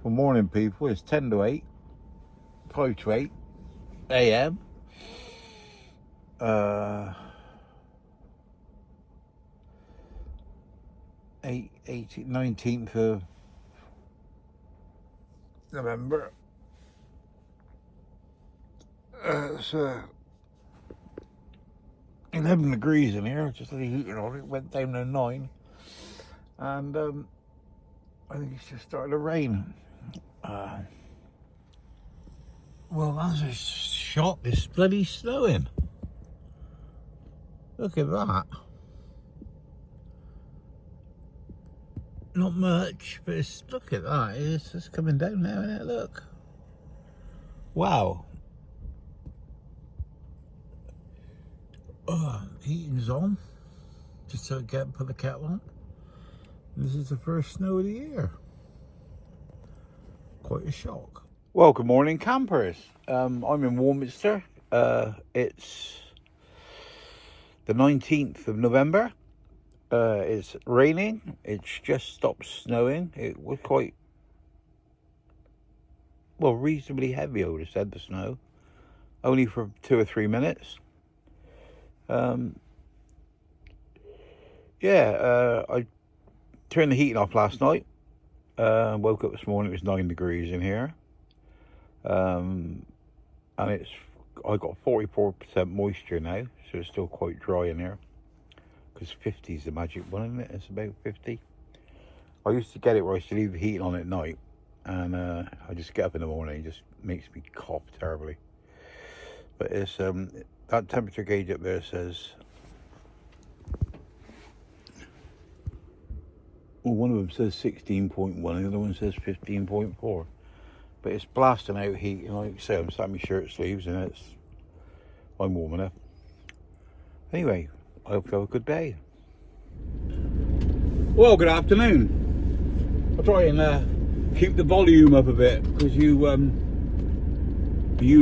Good morning, people. It's 10 to 8, 5 to 8 a.m. 19th of November. It's 11 degrees in here. Just the heating on it went down to 9, and I think it's just started to rain. Well, that's a shock. It's bloody snowing. Look at that. Not much, but look at that. It's just coming down now, isn't it? Look. Wow. Heating's on. Just so I can put the kettle on. This is the first snow of the year. Quite a shock. Well, good morning, campers. I'm in Warminster. It's the 19th of November. It's raining. It's just stopped snowing. It was quite, well, reasonably heavy, I would have said, the snow. Only for 2 or 3 minutes. I turned the heating off last night. Woke up this morning, it was 9 degrees in here. And I got 44% moisture now, so it's still quite dry in here. Because 50 is the magic one, isn't it? It's about 50. I used to get it where I used to leave the heating on at night, and I just get up in the morning, it just makes me cough terribly. But it's that temperature gauge up there says, well, one of them says 16.1, the other one says 15.4. But it's blasting out heat, and like I say, I'm sat in my shirt sleeves, and I'm warm enough. Anyway, I hope you have a good day. Well, good afternoon. I'll try and keep the volume up a bit, because you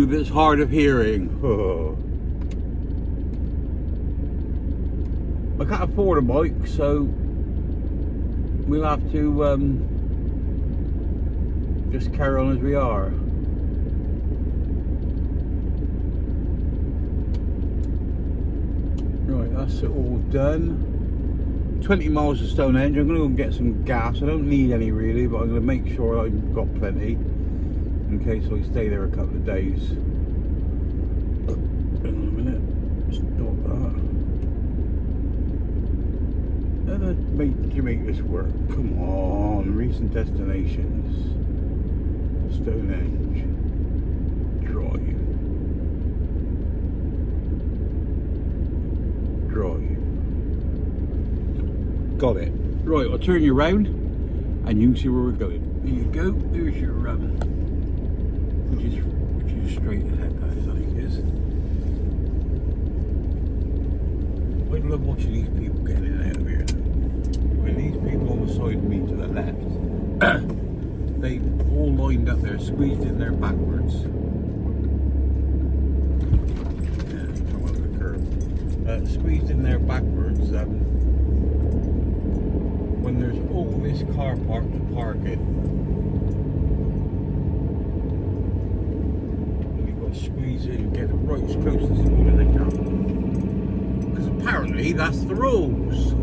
that's hard of hearing. I can't afford a mic, so we'll have to just carry on as we are. Right, that's it all done. 20 miles to Stonehenge. I'm going to go and get some gas. I don't need any really, but I'm going to make sure I've got plenty in case I stay there a couple of days. Hang on a minute. Stop that. How did you make this work? Come on. Recent destinations. Stonehenge Drive. Got it. Right, I'll turn you around and you can see where we're going. There you go. There's your which is straight ahead, that is, I think it is. I love watching these people getting in and out of here. When these people on the side of me to the left, they all lined up there, squeezed in there backwards. Yeah, come over the curb. Squeezed in there backwards. When there's all this car park to park in, and you've got to squeeze in and get it right as close as small as they can. Because apparently that's the rules.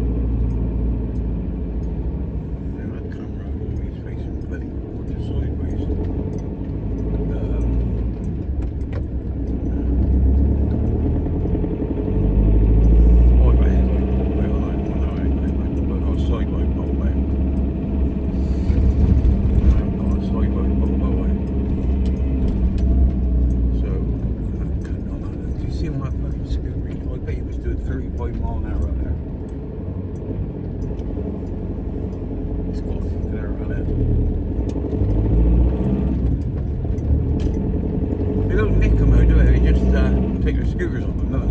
Take their scooters on them, don't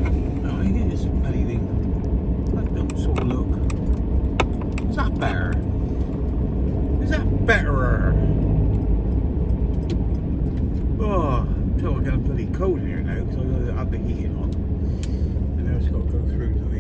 they? No, I think it's a bloody thing. That don't sort of look. Is that better? Is that betterer? Oh, until I get a bloody cold in here now, because I've got to have the heating on. And now it's got to go through to the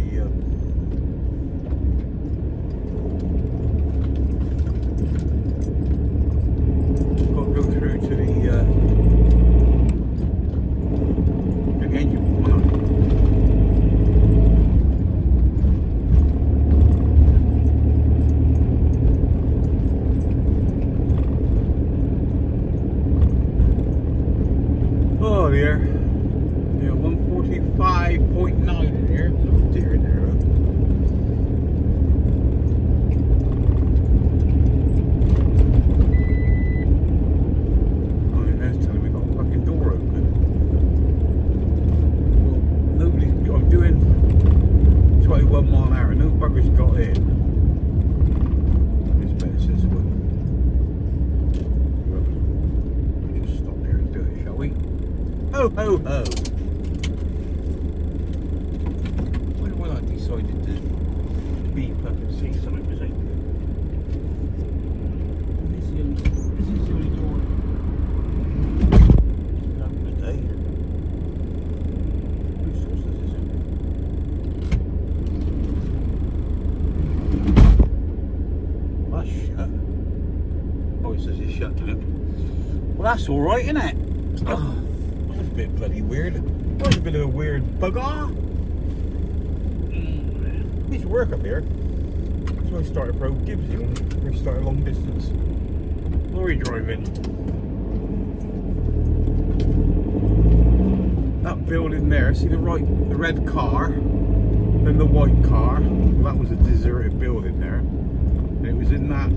Ho ho ho. Why do I decided to beep up and see something was open? This is the only door. Open the day. Who says this is open? That's shut. Oh, it says it's shut now. Well, that's alright, isn't it? Oh, that was a bit bloody weird. That was a bit of a weird bugger. I used to work up here. So I started Pro Gibbsy when we started long distance lorry driving. That building there, see the red car, then the white car. Well, that was a deserted building there. And it was in that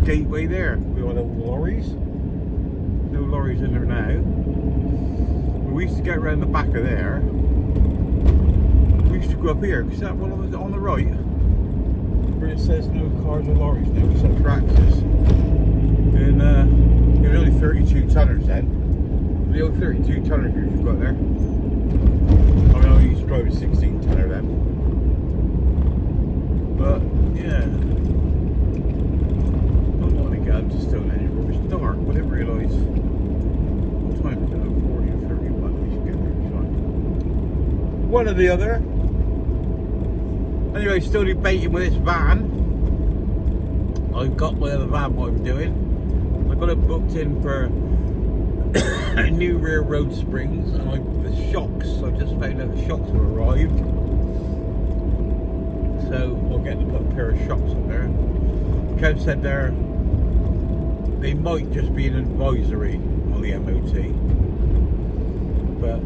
gateway there with all the lorries. No lorries in there now. But we used to get around the back of there. We used to go up here, because that one on the right, where it says no cars or lorries now, it's on Traxxas. And it was only 32 tonners then. The old 32 tonners you've got there. I mean, I used to drive a 16 tonner then. But yeah. I'm not going to get up to Stonehenge, but it was dark, but I didn't realise what time is it? 40 or 31. We should get there in time. One or the other. Anyway, still debating with this van. I've got my other van, what I'm doing. I got it booked in for new rear road springs, and the shocks, I just found out the shocks have arrived. So I'll get to put a pair of shocks on there. Kev said they might just be an advisory on the MOT. But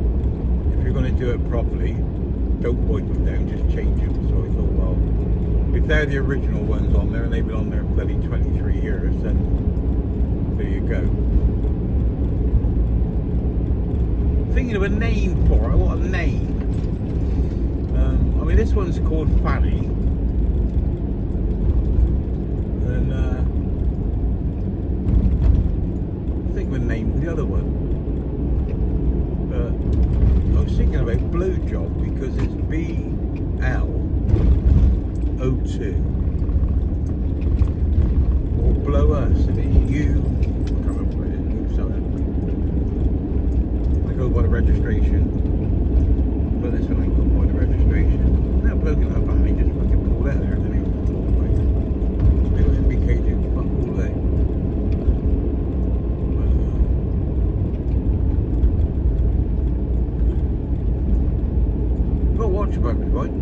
if you're going to do it properly, don't wipe them down, just change them. So I thought, well, if they're the original ones on there and they've been on there bloody 23 years, then there you go. Thinking of a name for it. What a name. I mean, this one's called Fanny. And think of a name for the other one. But I was thinking about Blowjob because it's BLO2. Or Blow Us, and it's U. I can't remember what it is. Something. I go by the registration. But this one ain't got by the registration. That bloke in that van, he just fucking pulled out there and then he was like, they were MBKG fuck all day. Got watch buggers, right?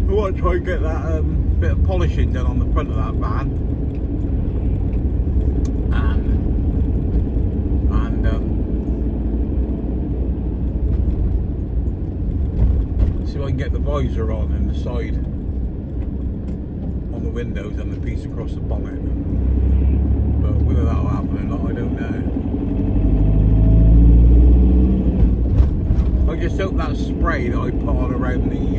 I want to try and get that bit of polishing done on the front of that van. See if I can get the visor on and the side on the windows and the piece across the bonnet. But whether that'll happen or not, I don't know. I just hope that spray that I put on around the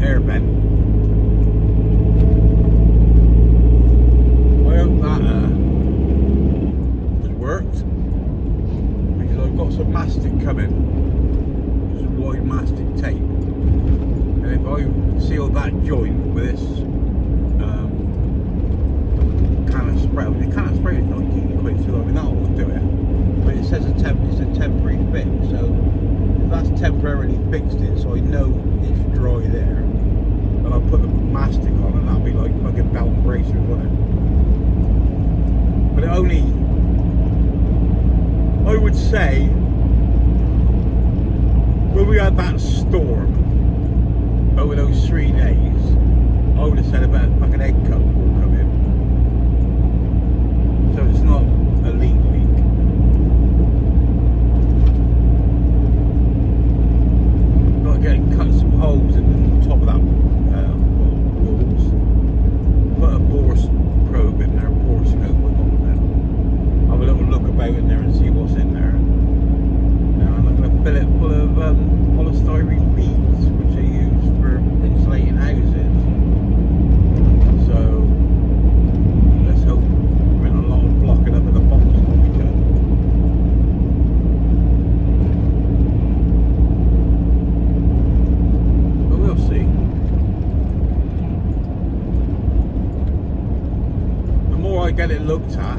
air vent, I hope that has worked. I've got some mastic coming, some white mastic tape, and if I seal that joint with this can of spray, the can of spray is 19 quid, so I mean that will do it, but it says it's a temporary fix, so if that's temporarily fixed it, so I know it's dry there, and I'll put the mastic on and that'll be like fucking belt and braces, won't it? But it only, I would say, when we had that storm over those 3 days, I would have said about a fucking egg cup will come in. So it's not a leak. Got to cut some holes in the top of that walls. Put a bore probe in there, a bore scope on there. Have a little look about in there and see what's in there. Now I'm going to fill it full of polystyrene beads, which are used for insulating houses. I get it looked at,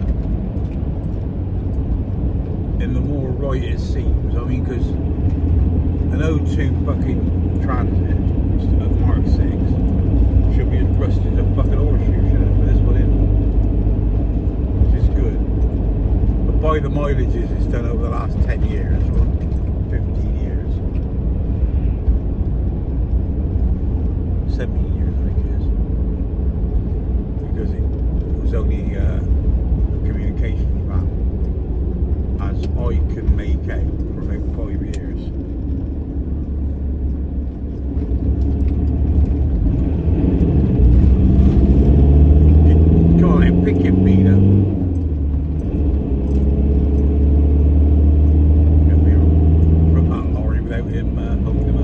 and the more right it seems. I mean, because an O2 fucking Transit at Mark 6 should be as rusty as a fucking horseshoe, shouldn't it? But this one isn't, which is good. But by the mileages it's done over the last 10 years or 15 years, 17 years I think it is, because it was only a communications van, as I can make out, for about 5 years. Come on then, pick your feet up. Get me from that lorry without him holding him up.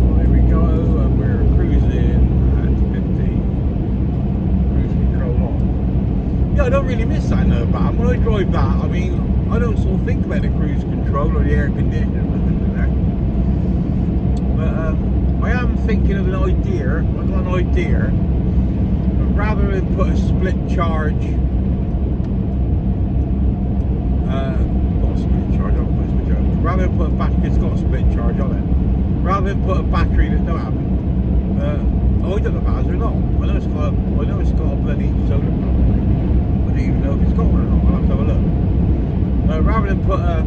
Well, there we go, and we're cruising at 50. Cruise control on. Yeah, I don't really miss that in the van. When I drive that, I mean, I don't sort of think about the cruise control or the air conditioning or nothing like that. But I am thinking of an idea. I've got an idea. But rather than put a split charge, not a split charge, I don't put a split charge. Rather than put a battery, it's got a split charge on it. Rather than put a battery that don't have it. I don't know if it has or not. I know it's got a bloody solar panel. I don't even know if it's got one or not. I'll have to have a look. Rather than put a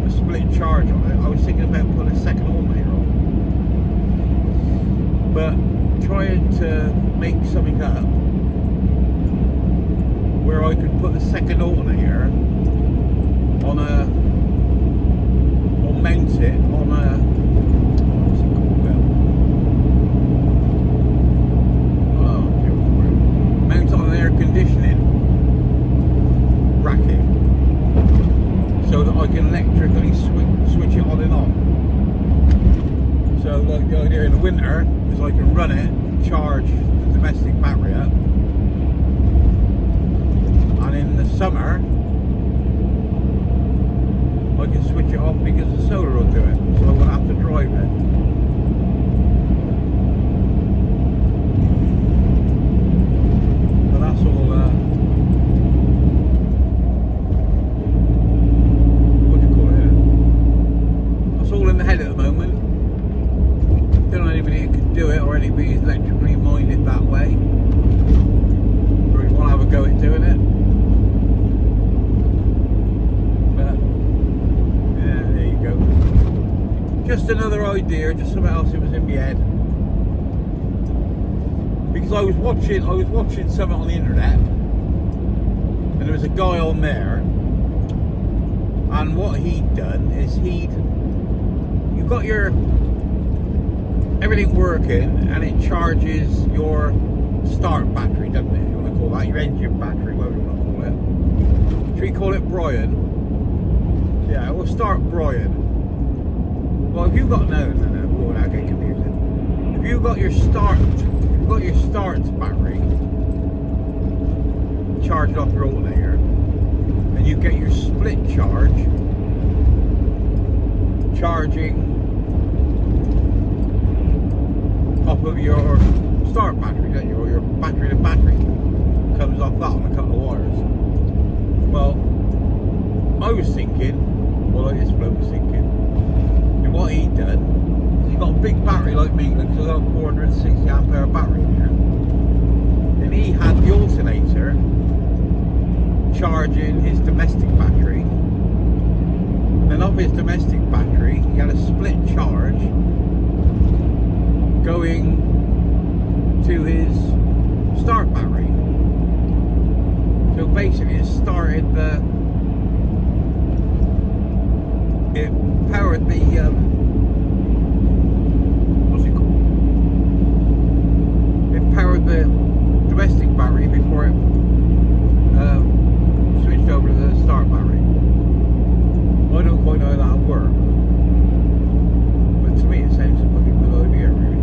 split charge on it, I was thinking about putting a second alternator on. But trying to make something up where I could put the second alternator on a, or mount it on a, what's it called now? Mount it on an air conditioning bracket, so that I can electrically switch it on and off. So like the idea in the winter is I can run it, charge the domestic battery up, and in the summer I can switch it off because the solar will do it, so I won't have to drive it. But that's all all in the head at the moment. Don't know anybody who can do it, or anybody who's electrically minded that way, or you want to have a go at doing it. But yeah, there you go. Just another idea, just something else that was in my head. Because I was watching something on the internet, and there was a guy on there, and what he'd done is you've got your everything working, and it charges your start battery, doesn't it? You want to call that your engine battery, whatever you want to call it. Should we call it Brian? Yeah, we'll start Brian. Well, if you've got no, I get confusing. If you've got your start battery charged off your alternator, and you get your split charge charging off of your start battery, don't you? Or your battery to battery comes off that on a couple of wires. Well, I was thinking, like this bloke was thinking, and what he'd done is he got a big battery like me, because I've got a 460 ampere battery in here, and he had the alternator charging his domestic battery. Then off his domestic battery, he had a split charge going to his start battery. So basically it started it powered the, what's it called? It powered the domestic battery before it switched over to the start battery. I don't quite know how that'll work, but to me it sounds a fucking good idea, really.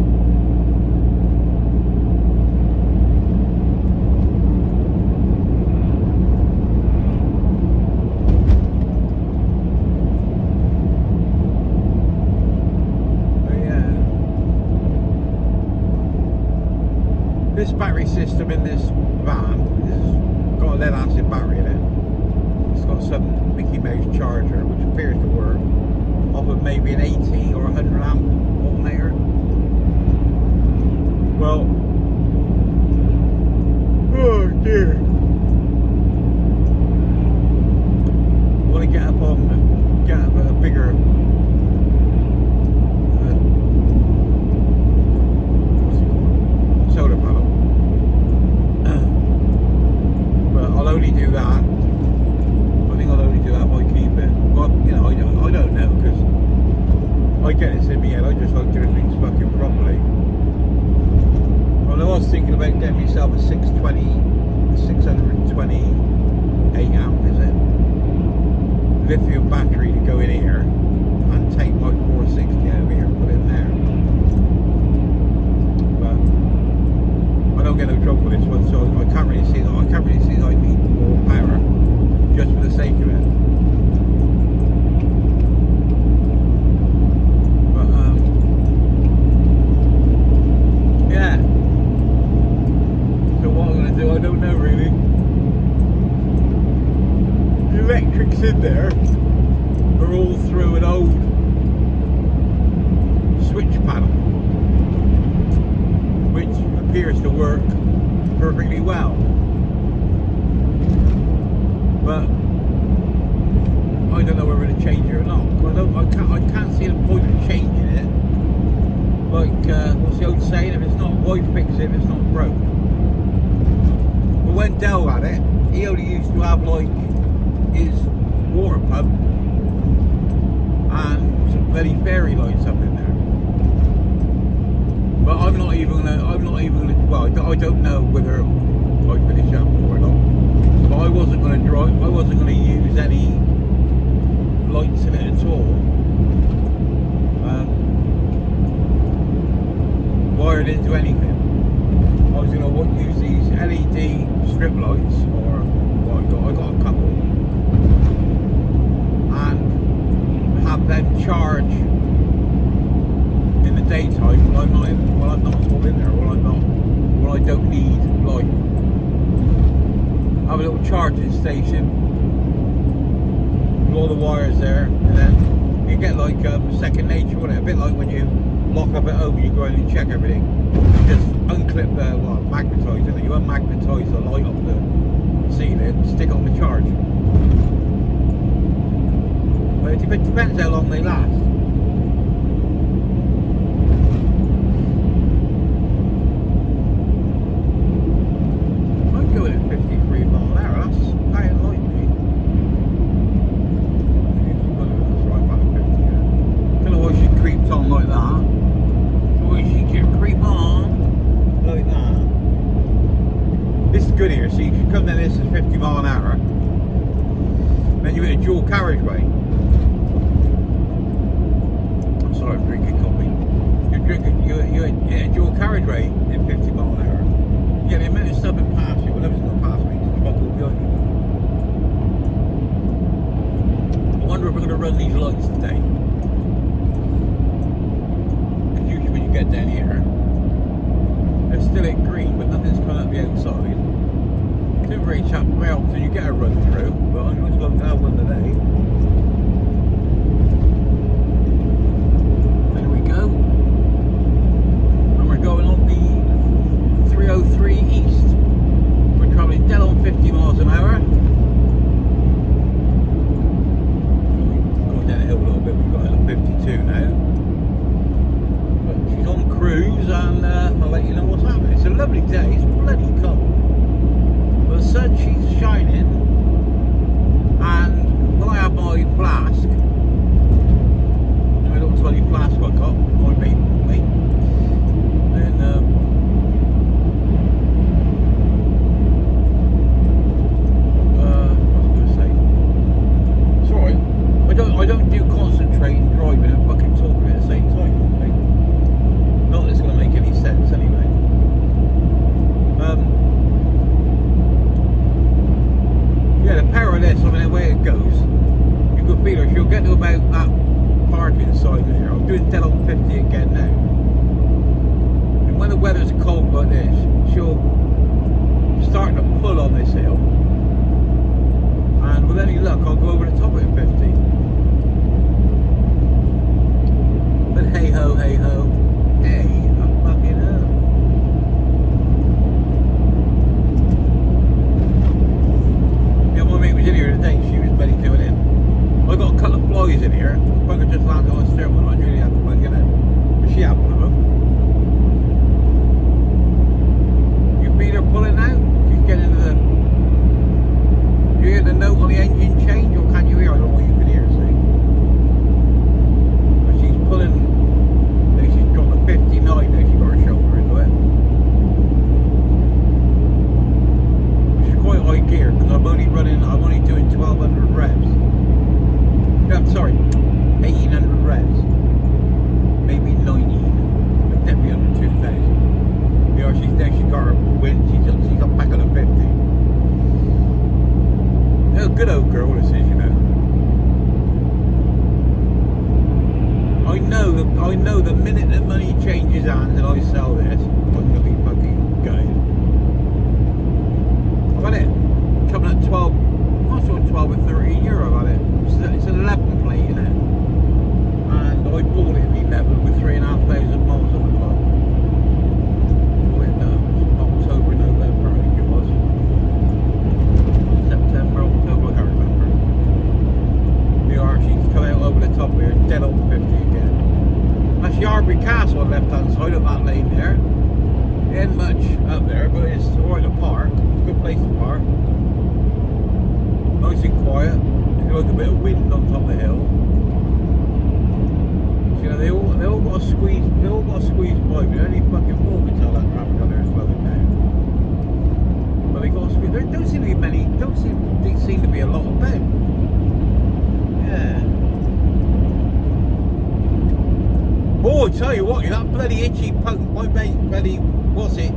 I'm in this van. It's got a lead acid battery in it. It's got some Mickey Mouse charger, which appears to work off of maybe an 80 or 100 amp alternator. Well, oh dear. I want to get up a bigger solar panel. But I'll only do that. I think I'll only do that if I keep it. Well, you know, I don't know, because I get this in my head. I just like doing things fucking properly. Well, I was thinking about getting myself a 620 8 amp, is it? Lithium battery to go in here and take my 460 over here and put it in there. But I don't get no trouble with this one, so I can't really see that. I can't really see that I need more power just for the sake of it. But yeah. So what I'm gonna do, I don't know really. The electrics in there are all through an old switch panel, which appears to work perfectly well. But I don't know whether to change it or not. I can't see the point of changing it. Like, what's the old saying? If it's not, why fix it if it's not broke? But when Dell had it, he only used to have like his water pump and some bloody fairy lights up in there. But I'm not even gonna, well, I don't know whether I finish up or not. But I wasn't gonna use any lights in it at all. Wired into anything. I was gonna use these LED strip lights, or well, I got a couple, and have them charge in the daytime when I'm not all in there, when I don't need light. Have a little charging station with all the wires there, and then you get like second nature, wouldn't it? A bit like when you lock up at home, you go in and check everything. You just unclip the magnetizer, and you unmagnetize the light off the ceiling, stick it on the charge. But it depends how long they last. I'm going at 53 miles an hour. That's paying light me. That's right, about 50. Yeah. Don't know why she creeped on like that. Why she can creep on like that. This is good here. So you can come down this at 50 miles an hour. Then you hit a dual carriageway. Sorry, I'm drinking coffee. You're hit a dual carriageway at 50 miles an hour. You get the amount of stuff that pass you, whatever's going to pass me, just buckle behind you. I wonder if we're going to run these lights today. Because usually when you get down here, they're still at green, but nothing's coming up the outside. It's very often you get a run through, but I'm just going to have one today. There we go. And we're going on the 303 East. We're travelling dead on 50 miles an hour. Going down the hill a little bit, we've got it at 52 now. But she's on cruise, and I'll let you know what's happening. It's a lovely day, it's bloody cold. The sun, she's shining, and when I have my flask, my little tiny flask I got, my mate, then what was I going to say? It's alright. I don't do concentrating, driving, and fucking talking at the same time. Right? Not that it's going to make any sense anyway. Yeah, the power of this, I mean, the way it goes, you can feel her. She'll get to about that parking side there. I'm doing dead on 50 again now. And when the weather's cold like this, she'll full on this hill, and with any luck I'll go over the top of it 50. But hey ho, hey ho, hey, a fucking ho. Yeah, my mate was in here today, she was ready to it in. I got a couple of flies in here, bugger just landed on the stair one, I really had to plug it in. But she had one of them. You feel her pulling out? She's getting into the... You hear the note on the engine change, or can you hear? I don't know what you can hear, see? But she's pulling... She's got the 59 now, she got her shoulder into it. Which is quite high gear, because I'm only doing 1200 revs. No, sorry, 1800 revs. Maybe 19, but definitely under 2000. You know, she's got her wind, she's got back on the 50. Oh, good old girl this is, you know. I know the minute the money changes hands and I sell this, I'm gonna be fucking gutted. I've had it coming at 12, I'm not sure 12 or 13 euro I've had it. It's an 11 plate, isn't it? And I bought it in 11 with 3,500 miles on the clock. In October, November, I think it was. September, October, I can't remember. The she's coming out over the top here, dead on 50 again. That's Yardbury Castle on the left hand side of that lane there. There ain't much up there, but it's alright to park. It's a good place to park. Nice and quiet. If you like a bit of wind on top of the hill. So, you know, they all got a squeeze by, but only fucking four can tell that traffic on there is slowing down. But they got a squeeze. There don't seem to be many, seem to be a lot of bed. Yeah. Oh, I tell you what, that bloody itchy punk, my mate, what's it?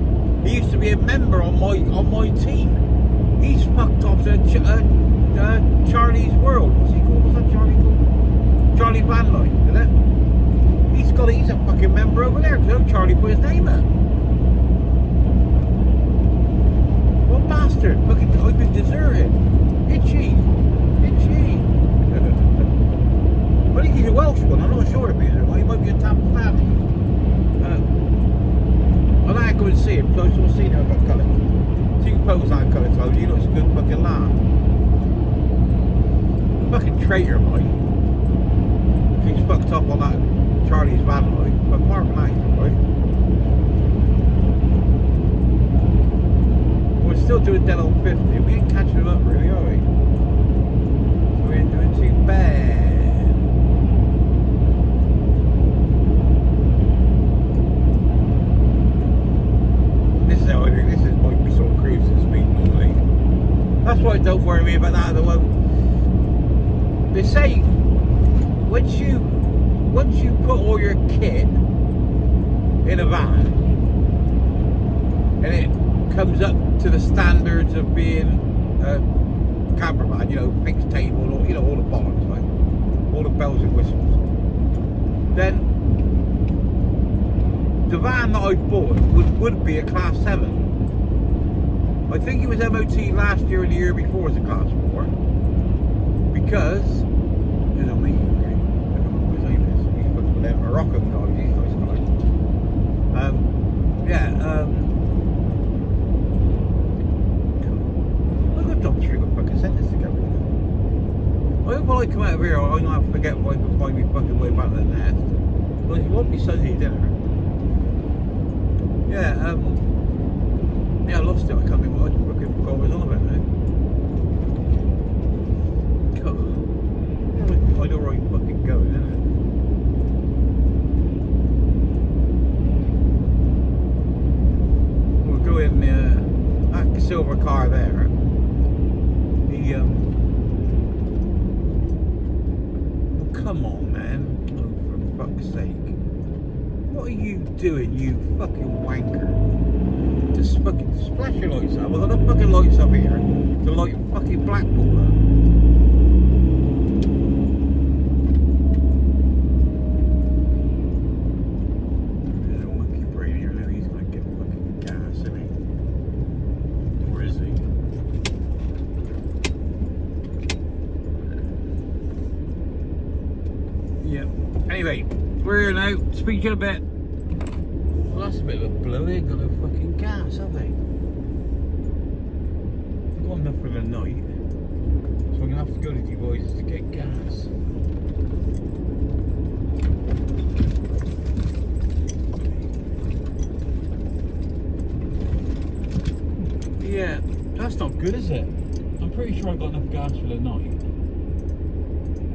He used to be a member on my team. He's fucked off to Charlie's World. What's he called? What's that Charlie called? Charlie Van Line, isn't it? He's a fucking member over there because Charlie put his name up. What bastard? Fucking, I've been deserted. Itchy. I think he's a Welsh one, I'm not sure if he's a Welsh, he might be a Tamil family. I'll have to go and see him, because I saw seen him about colour. See photos on colour clothes, he looks a good fucking laugh. Fucking traitor, mate. He's fucked up on that Charlie's van life, but apart from that, he's alright. We're still doing dead on 50, we ain't catching him up really, are we? So we ain't doing too bad. This is my sort of cruising speed normally. That's why don't worry me about that at the moment. They say once you put all your kit in a van and it comes up to the standards of being a camper van, you know, fixed table, or you know, all the bollocks, like all the bells and whistles, then the van that I bought would be a class 7. I think it was MOT last year and the year before as a class 4. Because there's a me, okay? I don't know what his name is. He's fucking a Moroccan guy, he's a nice guy. Look at Dr. Trigger fucking sent this together. I hope when I come out of here, I'm gonna have to forget why I can find me fucking way back to the nest. Because you want me Sunday dinner. Yeah, I lost it, I can't remember what I fucking forgot what I was on about now. God. I know where I'm fucking going, isn't it? We'll go in that silver car there. Oh, come on, man. Oh, for fuck's sake. What are you doing, you fucking wanker? Just fucking splash your lights up. I've got the fucking lights up here to light fucking Blackpool up. There's a monkey brain here now. He's gonna get fucking gas, isn't he? Or is he? Anyway, we're here now. Speak to you in a bit. Well, that's a bit of a blow. They ain't got no fucking gas, have they? They've got enough for the night. So I'm gonna have to go to you boys to get gas. Yeah, that's not good, is it? I'm pretty sure I got enough gas for the night.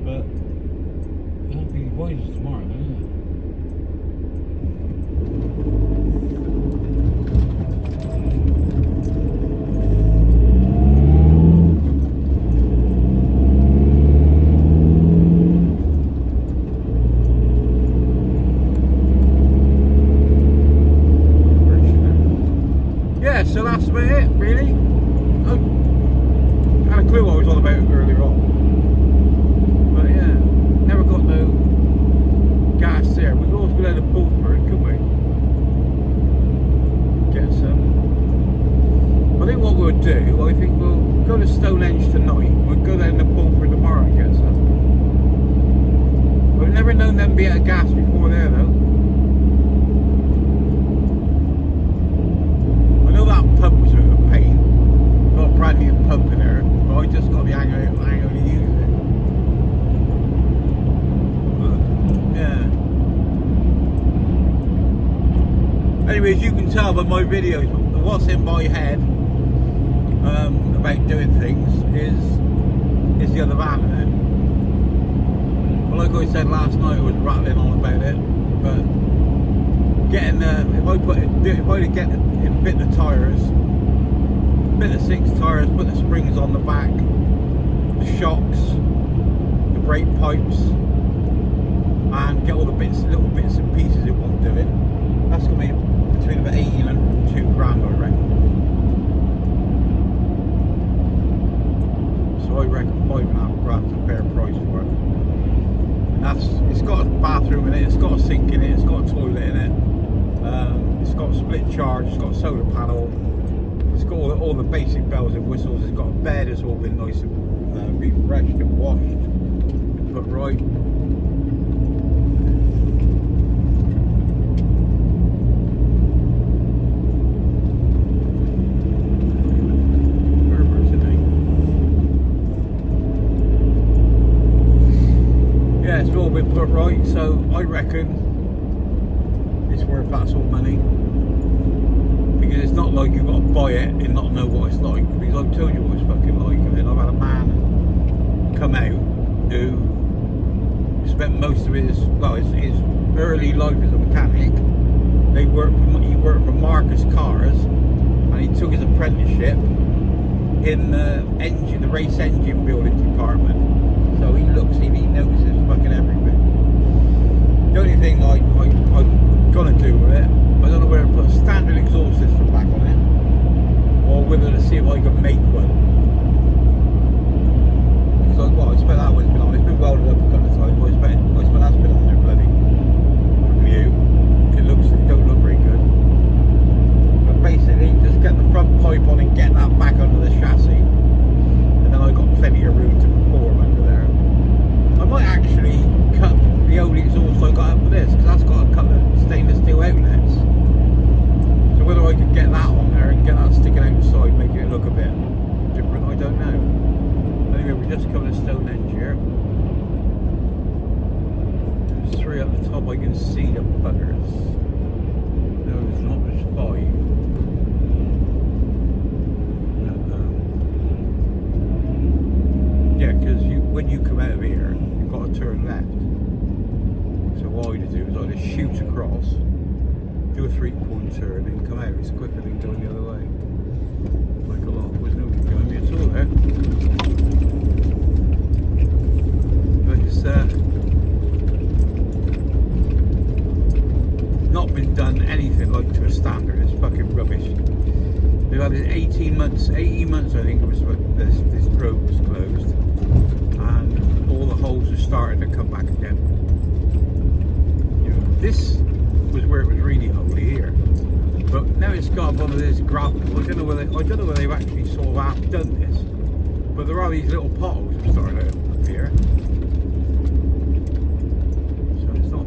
But it'll have to be voices tomorrow, isn't it? Yeah, so that's about it, really. I had a clue what I was on about earlier on. But yeah, never got no gas there. We could always go down to Bulford, couldn't we? Get some. I think what we'll do, I think we'll go to Stonehenge tonight. We'll go down to Bulford tomorrow and get some. I've never known them be out of gas before there though. Pump was a pain. Got a brand new pump in there, but I just got the hang of to use it. But, yeah. Anyway, as you can tell by my videos, what's in my head about doing things is the other van in it. Well, like I said last night, I was rattling on about it, but getting if I fit the tyres, fit the 6 tyres, put the springs on the back, the shocks, the brake pipes, and get all the little bits and pieces it wants doing, that's going to be between about 18 and 2 grand, I reckon. So I reckon 5.5 grand's a fair price for it. And it's got a bathroom in it, it's got a sink in it, it's got a toilet in it. It's got split charge, it's got a solar panel, it's got all the basic bells and whistles, it's got a bed, it's all been nice and refreshed and washed and put right. Yeah, it's all been put right, so I reckon it's worth that sort of money, because it's not like you've got to buy it and not know what it's like, because I've told you what it's fucking like. I mean, I've had a man come out who spent most of his early life as a mechanic. He worked for Marcus Cars, and he took his apprenticeship in the race engine building department. So he notices fucking everything. The only thing I'm gonna do with it, I don't know whether to put a standard exhaust system back on it, or whether to see if I can make one. So I expect that one's been on. It's been welded up a couple of times. I expect that's been on there, bloody. From you, it don't look very good. But basically, just get the front pipe on and get that back under the chassis, and then I've got plenty of room to perform under there. I might actually cut the old exhaust I got up for this, because that's got a couple of stainless steel outlets. So whether I could get that on there and get that sticking out the side, making it look a bit different, I don't know. Anyway, we're just coming to Stonehenge here. There's 3 up the top, I can see the buggers. No, there's not, there's 5. Yeah, because when you come out of here, you've got to turn left. So what I do is I just shoot across, do a 3-point turn, and come out. It's quicker than going the other way. Like a lot. There's nobody behind me at all there. But it's not been done anything like to a standard. It's fucking rubbish. They've had it 18 months I think it was, this road was closed, and all the holes are starting to come back again. You know, this was where it was really holy here, but now it's got one of this gravel. I don't know whether they've actually sort of half done this, but there are these little potholes that started out up here, so it's not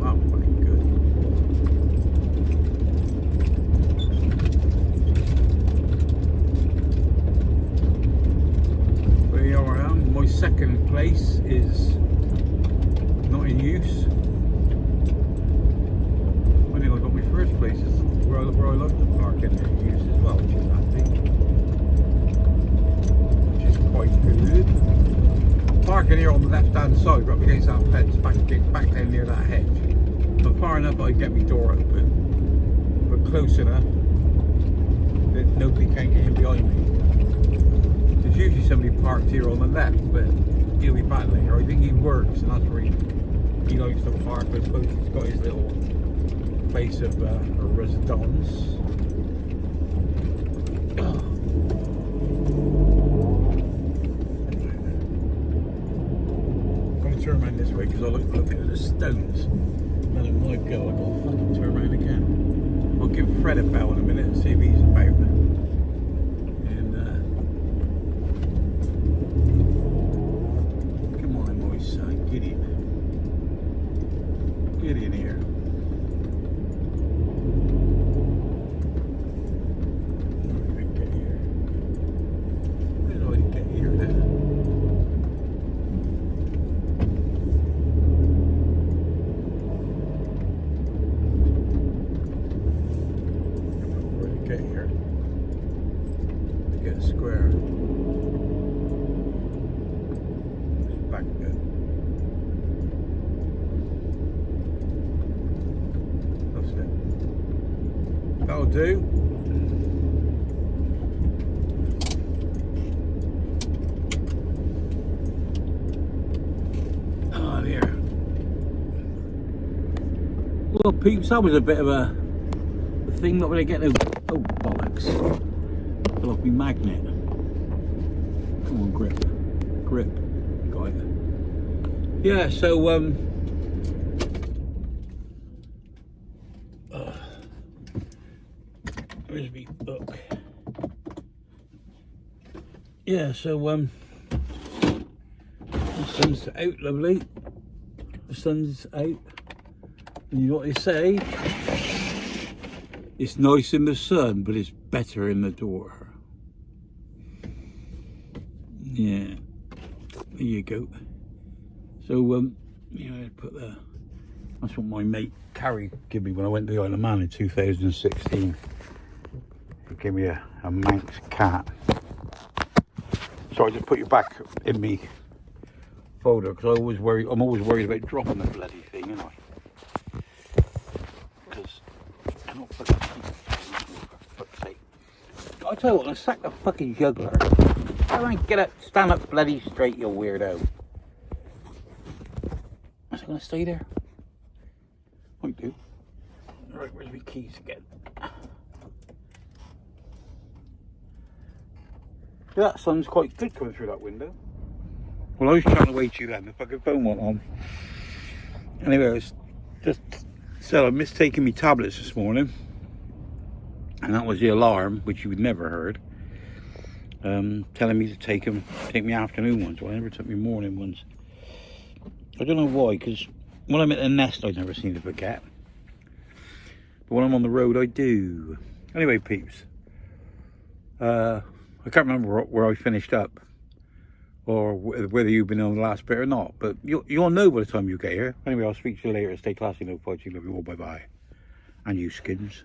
second place is not in use. I think I got my first place is where I like to park in use as well, which is handy. Which is quite good. Parking here on the left hand side, right up against that fence, back down near that hedge. But far enough that I get my door open, but close enough that nobody can get in behind me. There's usually somebody parked here on the left, but he'll be back later. I think he works, and that's where he likes to park. I suppose he's got his little place of a residence. I'm going to turn around this way because I look at the stones. And it might go, I've got to fucking turn around again. I'll give Fred a bell in a minute and see if he's about. And come on, my son, get in. Get in here. Square. Back a bit. That's it. That'll do. Oh dear. Well, peeps, that was a bit of a thing. Not really getting. Oh bollocks! Fell off my magnet. Come on, grip. Got it. Yeah, so where's my book? Yeah, so the sun's out, lovely. The sun's out. And you know what they say? It's nice in the sun, but it's better in the door. Yeah, there you go. So, yeah, I put the. That's what my mate Carrie gave me when I went to the Isle of Man in 2016. He gave me a Manx cat. So I just put it back in me folder because I'm always worried about dropping the bloody thing, you know. Because I don't fuck's sake. I tell you what, I sack the fucking juggler. I don't get up, stand up bloody straight, you weirdo. Is it going to stay there? Might do. Alright, where's my keys again? So that sun's quite good coming through that window. Well, I was trying to wait to you then, the fucking phone went on. Anyway, I was just said I missed taking my tablets this morning. And that was the alarm, which you would never heard. Telling me to take me afternoon ones. Well, I never took me morning ones. I don't know why, because when I'm at the nest, I never seem to forget. But when I'm on the road, I do. Anyway, peeps, I can't remember where I finished up, or whether you've been on the last bit or not. But you'll know by the time you get here. Anyway, I'll speak to you later. Stay classy, no fighting, love you all. Bye bye, and you skins.